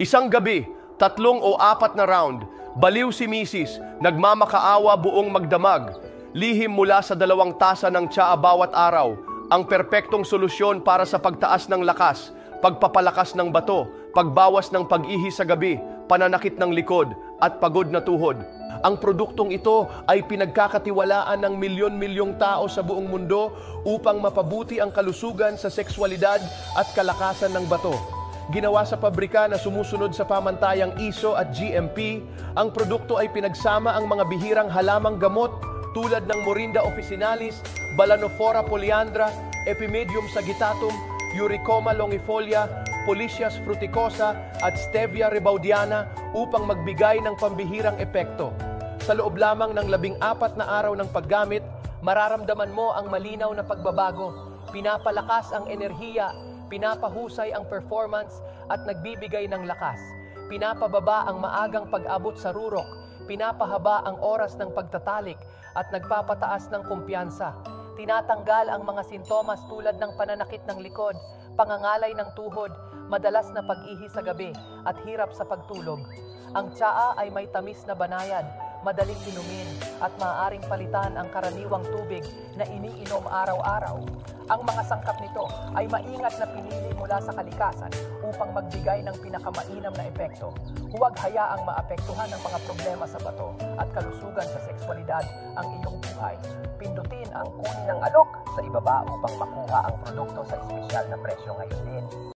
Isang gabi, 3 o 4 na round, baliw si Mrs. Nagmamakaawa buong magdamag. Lihim mula sa 2 tasa ng tsaa bawat araw. Ang perpektong solusyon para sa pagtaas ng lakas, pagpapalakas ng bato, pagbawas ng pag-ihi sa gabi, pananakit ng likod, at pagod na tuhod. Ang produktong ito ay pinagkakatiwalaan ng milyon-milyong tao sa buong mundo upang mapabuti ang kalusugan sa sexualidad at kalakasan ng bato. Ginawa sa pabrika na sumusunod sa pamantayang ISO at GMP, ang produkto ay pinagsama ang mga bihirang halamang gamot tulad ng Morinda officinalis, Balanophora polyandra, Epimedium sagittatum, Eurycoma longifolia, Policias fruticosa at Stevia rebaudiana upang magbigay ng pambihirang epekto. Sa loob lamang ng 14 na araw ng paggamit, mararamdaman mo ang malinaw na pagbabago. Pinapalakas ang enerhiya, pinapahusay ang performance at nagbibigay ng lakas. Pinapababa ang maagang pag-abot sa rurok, pinapahaba ang oras ng pagtatalik at nagpapataas ng kumpiyansa. Tinatanggal ang mga sintomas tulad ng pananakit ng likod, pangangalay ng tuhod, madalas na pag-ihi sa gabi at hirap sa pagtulog. Ang tsaa ay may tamis na banayad, madaling inumin at maaaring palitan ang karaniwang tubig na iniinom araw-araw. Ang mga sangkap nito ay maingat na pinili mula sa kalikasan upang magbigay ng pinakamainam na epekto. Huwag hayaang maapektuhan ng mga problema sa bato at kalusugan sa sexualidad ang iyong buhay. Pindutin ang kunin ng alok sa ibaba upang makuha ang produkto sa espesyal na presyo ngayon din.